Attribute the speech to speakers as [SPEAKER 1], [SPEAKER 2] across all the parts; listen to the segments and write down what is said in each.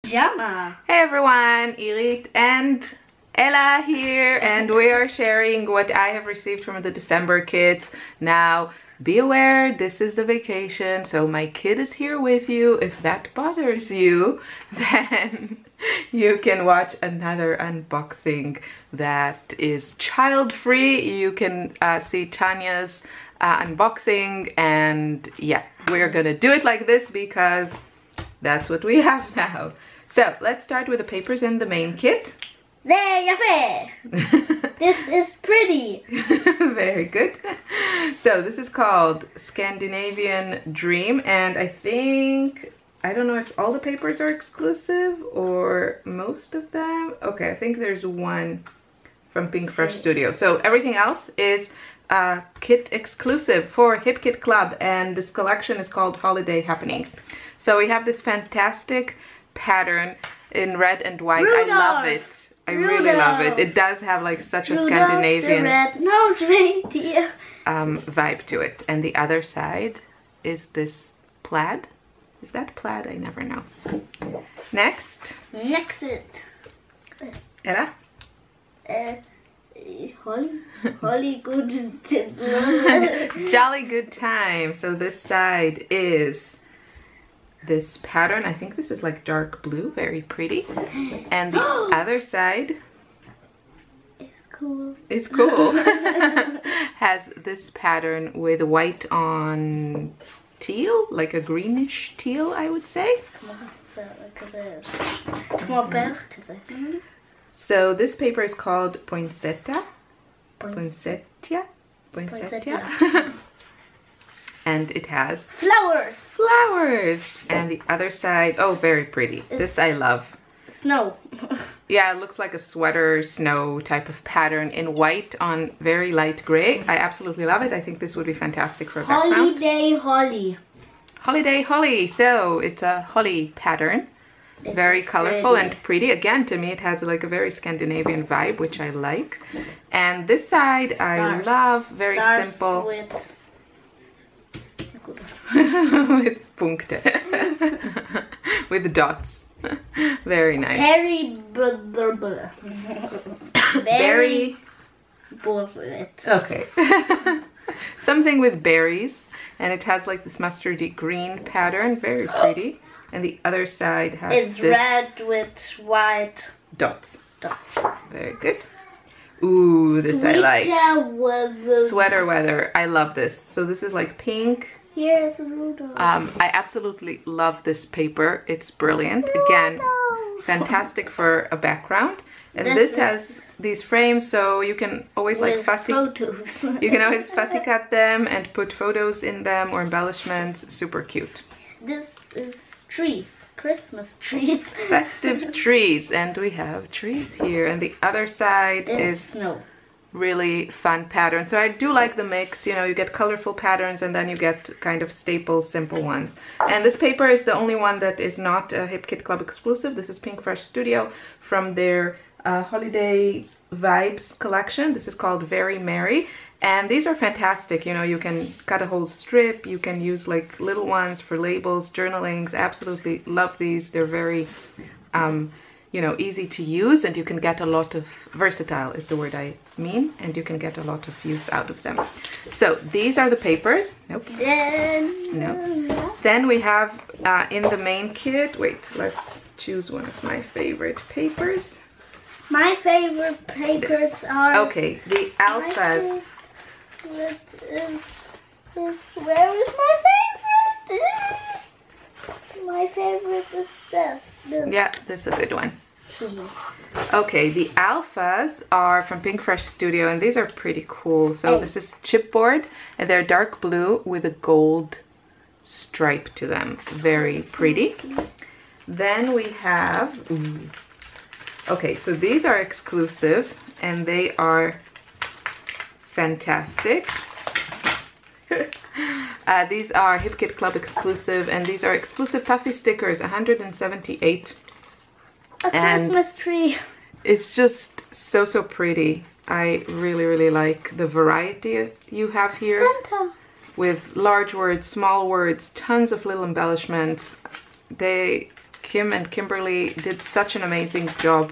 [SPEAKER 1] Pajama.
[SPEAKER 2] Hey everyone, Irit and Ella here, and we are sharing what I have received from the December kids. Now, be aware, this is the vacation, so my kid is here with you. If that bothers you, then you can watch another unboxing that is child-free. You can see Tanya's unboxing, and yeah, we're gonna do it like this because that's what we have now. So let's start with the papers in the main kit.
[SPEAKER 1] Tanya Hubbard. This is pretty.
[SPEAKER 2] Very good. So this is called Scandinavian Dream, and I think, I don't know if all the papers are exclusive or most of them. Okay, I think there's one from Pink Fresh Studio. So everything else is kit exclusive for Hip Kit Club, and this collection is called Holiday Happening. So we have this fantastic pattern in red and white.
[SPEAKER 1] Rudolph.
[SPEAKER 2] I love it. I really love it. It does have like such a
[SPEAKER 1] Rudolph
[SPEAKER 2] Scandinavian
[SPEAKER 1] the red-nosed reindeer.
[SPEAKER 2] Vibe to it. And the other side is this plaid. Is that plaid? I never know. Next.
[SPEAKER 1] Next it.
[SPEAKER 2] Ella?
[SPEAKER 1] Holly good.
[SPEAKER 2] Jolly good time. So this side is this pattern. I think this is like dark blue, very pretty. And the other side
[SPEAKER 1] It's cool.
[SPEAKER 2] has this pattern with white on teal, like a greenish teal, I would say. So this paper is called Poinsettia. And it has flowers. And the other side, oh, very pretty. This I love.
[SPEAKER 1] Snow.
[SPEAKER 2] Yeah, it looks like a sweater snow type of pattern in white on very light gray. I absolutely love it. I think this would be fantastic for a background. Holiday holly. So it's a holly pattern. Very colorful and pretty. Again, to me it has like a very Scandinavian vibe, which I like. And this side I love. Very simple. With punkte. With dots. Very nice. Berry. Okay. Something with berries, and it has like this mustardy green pattern, very pretty. And the other side has
[SPEAKER 1] it's
[SPEAKER 2] this
[SPEAKER 1] red with white
[SPEAKER 2] dots. Very good. Ooh, this I like. Sweater weather. I love this. So this is like pink.
[SPEAKER 1] Here's a Rudolph.
[SPEAKER 2] I absolutely love this paper. It's brilliant. Again, fantastic for a background. And this has these frames, so you can always like fussy.
[SPEAKER 1] Photos.
[SPEAKER 2] You can always fussy cut them and put photos in them or embellishments. Super cute.
[SPEAKER 1] This is trees. Christmas trees.
[SPEAKER 2] Festive trees, and we have trees here. And the other side is
[SPEAKER 1] snow.
[SPEAKER 2] Really fun pattern. So I do like the mix, you know, you get colorful patterns and then you get kind of staple simple ones. And this paper is the only one that is not a Hip Kit Club exclusive. This is Pink Fresh Studio from their Holiday Vibes collection. This is called Very Merry, and these are fantastic. You know, you can cut a whole strip, you can use like little ones for labels, journalings. Absolutely love these. They're very you know, easy to use, and you can get a lot of, versatile is the word I mean, and you can get a lot of use out of them. So these are the papers. Nope. No. Then we have in the main kit, wait, let's choose one of my favorite papers.
[SPEAKER 1] My favorite papers are...
[SPEAKER 2] Okay, the alphas.
[SPEAKER 1] Where is my favorite? My favorite is this.
[SPEAKER 2] Yeah, this is a good one. Okay, the alphas are from Pink Fresh Studio, and these are pretty cool. So this is chipboard, and they're dark blue with a gold stripe to them. Very pretty. Then we have, okay, so these are exclusive, and they are fantastic. These are Hip Kit Club exclusive, and these are exclusive puffy stickers, 178.
[SPEAKER 1] A Christmas tree.
[SPEAKER 2] It's just so pretty. I really like the variety you have here.
[SPEAKER 1] Santa.
[SPEAKER 2] With large words, small words, tons of little embellishments. They Kim and Kimberly did such an amazing job.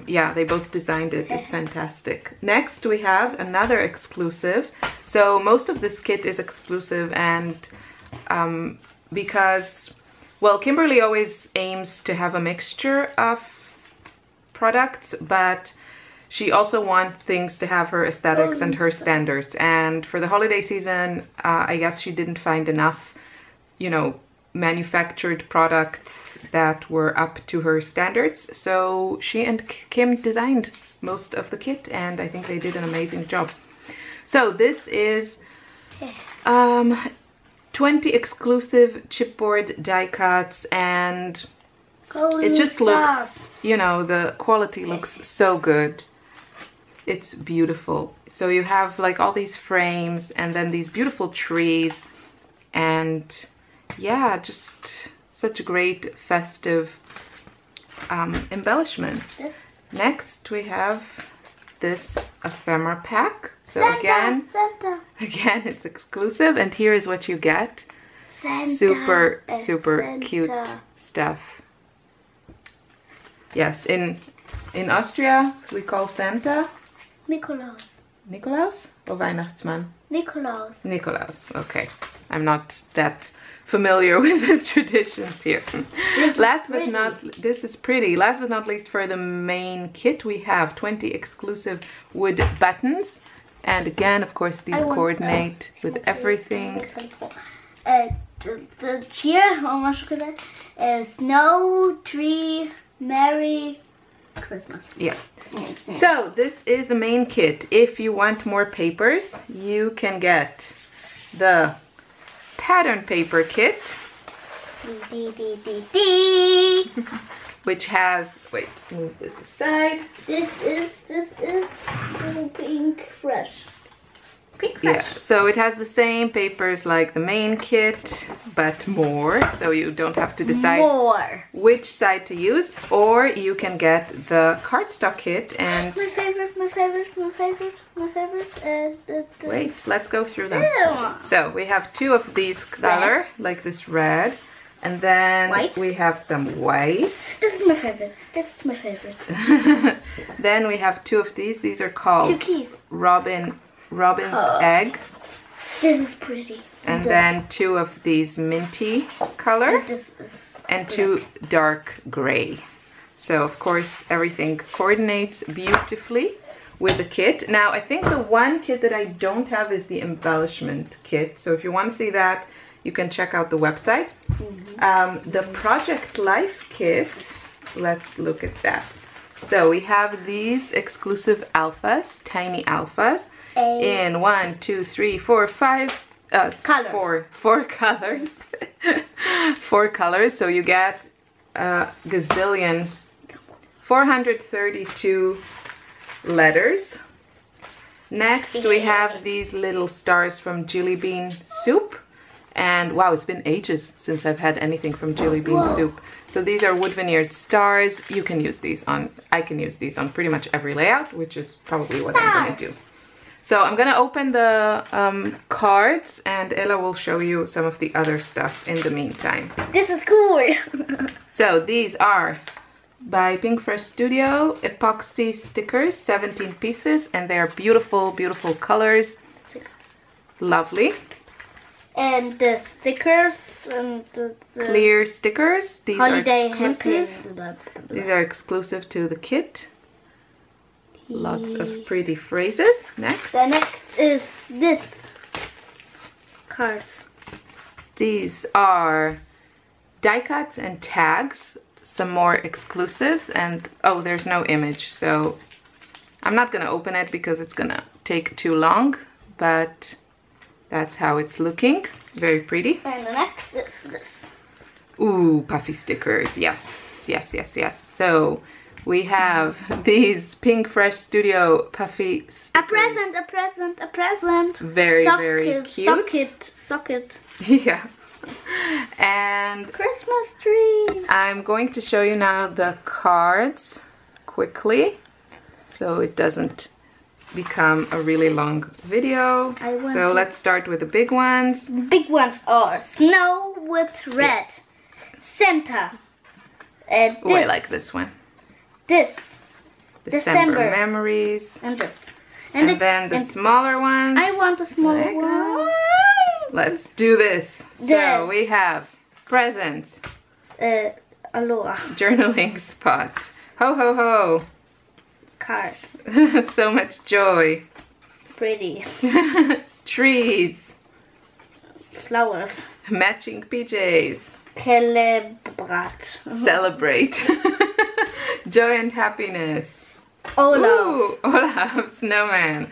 [SPEAKER 2] Yeah, they both designed it. It's fantastic. Next, we have another exclusive. So most of this kit is exclusive, and because, well, Kimberly always aims to have a mixture of products, but she also wants things to have her aesthetics and her standards. And for the holiday season, I guess she didn't find enough, you know, manufactured products that were up to her standards. So she and Kim designed most of the kit, and I think they did an amazing job. So this is 20 exclusive chipboard die cuts, and it just looks, you know, the quality looks so good. It's beautiful. So you have like all these frames and then these beautiful trees, and yeah, just such great festive embellishments. Next we have this ephemera pack. So
[SPEAKER 1] Santa.
[SPEAKER 2] Again, it's exclusive, and here is what you get. Super cute stuff. Yes, in Austria we call Santa
[SPEAKER 1] Nikolaus.
[SPEAKER 2] Nikolaus or Weihnachtsmann?
[SPEAKER 1] Nikolaus.
[SPEAKER 2] Nikolaus, okay. I'm not that familiar with the traditions here. This is pretty. Last but not least, for the main kit, we have 20 exclusive wood buttons. And again, of course, these coordinate with everything.
[SPEAKER 1] The cheer, snow, tree, Merry Christmas.
[SPEAKER 2] Yeah. So this is the main kit. If you want more papers, you can get the pattern paper kit, which has, wait, move this aside.
[SPEAKER 1] This is pink fresh.
[SPEAKER 2] Yeah, so it has the same papers like the main kit, but more, so you don't have to decide which side to use, or you can get the cardstock kit. And
[SPEAKER 1] my favorite.
[SPEAKER 2] Wait, let's go through them. So we have two of these color, like this red, and then we have some white.
[SPEAKER 1] This is my favorite. This is my favorite.
[SPEAKER 2] Then we have two of these. These are called Robin's egg.
[SPEAKER 1] This is pretty.
[SPEAKER 2] And then two of these minty color, and two dark gray. So of course everything coordinates beautifully with the kit. Now I think the one kit that I don't have is the embellishment kit. So if you want to see that, you can check out the website. The Project Life kit, let's look at that. So we have these exclusive alphas, tiny alphas, in 1, 2, 3, 4, 5 four colors. 4 colors. So you get a gazillion, 432 letters. Next we have these little stars from Jelly Bean Soup. And wow, it's been ages since I've had anything from Jelly Bean Soup. So these are wood veneered stars. You can use these on, I can use these on pretty much every layout, which is probably what I'm gonna do. So I'm gonna open the cards, and Ella will show you some of the other stuff in the meantime.
[SPEAKER 1] This is cool.
[SPEAKER 2] So these are by Pink Fresh Studio epoxy stickers, 17 pieces, and they are beautiful, beautiful colors. Lovely.
[SPEAKER 1] And the stickers and the
[SPEAKER 2] clear stickers. These
[SPEAKER 1] holiday
[SPEAKER 2] are exclusive. These are exclusive to the kit. Lots of pretty phrases. Next.
[SPEAKER 1] The next is this cards.
[SPEAKER 2] These are die cuts and tags. Some more exclusives, and oh, there's no image, so I'm not gonna open it because it's gonna take too long, but that's how it's looking. Very pretty.
[SPEAKER 1] And the next is this.
[SPEAKER 2] Ooh, puffy stickers. Yes, yes, yes, yes. So we have these Pink Fresh Studio puffy stickers.
[SPEAKER 1] A present.
[SPEAKER 2] Very, very cute.
[SPEAKER 1] Socket.
[SPEAKER 2] Yeah. And
[SPEAKER 1] Christmas tree.
[SPEAKER 2] I'm going to show you now the cards quickly, so it doesn't become a really long video. So let's start with the big ones.
[SPEAKER 1] Big ones are snow with red. Santa.
[SPEAKER 2] Oh, I like this one.
[SPEAKER 1] This.
[SPEAKER 2] December memories.
[SPEAKER 1] And this.
[SPEAKER 2] And then the smaller ones.
[SPEAKER 1] I want a smaller one.
[SPEAKER 2] Let's do this. So we have presents.
[SPEAKER 1] Aloha.
[SPEAKER 2] Journaling spot. Ho ho ho.
[SPEAKER 1] Card.
[SPEAKER 2] So much joy.
[SPEAKER 1] Pretty.
[SPEAKER 2] Trees.
[SPEAKER 1] Flowers.
[SPEAKER 2] Matching PJs.
[SPEAKER 1] Celebrate.
[SPEAKER 2] Celebrate. Joy and happiness.
[SPEAKER 1] Olaf.
[SPEAKER 2] Ooh, Olaf, snowman.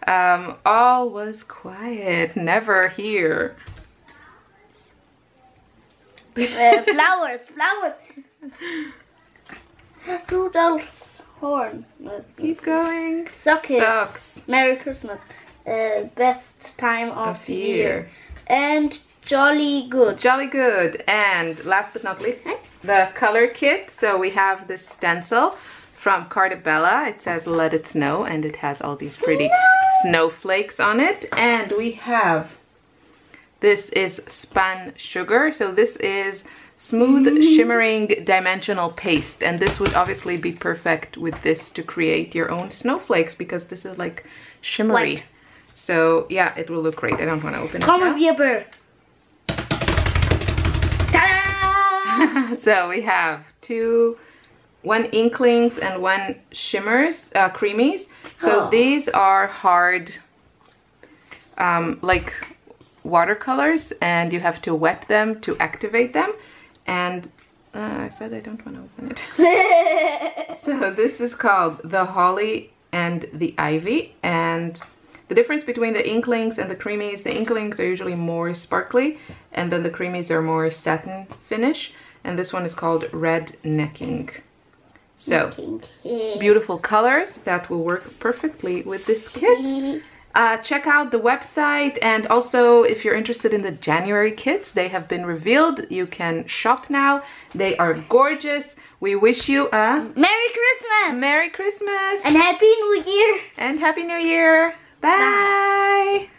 [SPEAKER 2] All was quiet, never here.
[SPEAKER 1] Flowers. Rudolph's horn.
[SPEAKER 2] Keep going.
[SPEAKER 1] Socks. Merry Christmas. Best time of year. And Jolly Good.
[SPEAKER 2] Jolly Good. And last but not least, the color kit. So we have this stencil from Cardabella. It says Let It Snow, and it has all these pretty snowflakes on it. And we have, this is spun sugar. So this is smooth shimmering dimensional paste, and this would obviously be perfect with this to create your own snowflakes, because this is like shimmery.
[SPEAKER 1] White.
[SPEAKER 2] So yeah, it will look great. I don't want to open it now.
[SPEAKER 1] Ta-da!
[SPEAKER 2] So we have one inklings and one shimmers, creamies. So these are hard, like watercolors, and you have to wet them to activate them. And I said I don't want to open it. So this is called The Holly and the Ivy. And the difference between the inklings and the creamies, the inklings are usually more sparkly, and then the creamies are more satin finish. And this one is called Red Necking. So beautiful colors that will work perfectly with this kit. Check out the website, and also if you're interested in the January kits, they have been revealed. You can shop now. They are gorgeous. We wish you a
[SPEAKER 1] Merry Christmas!
[SPEAKER 2] Merry Christmas!
[SPEAKER 1] And Happy New Year!
[SPEAKER 2] And Happy New Year! Bye!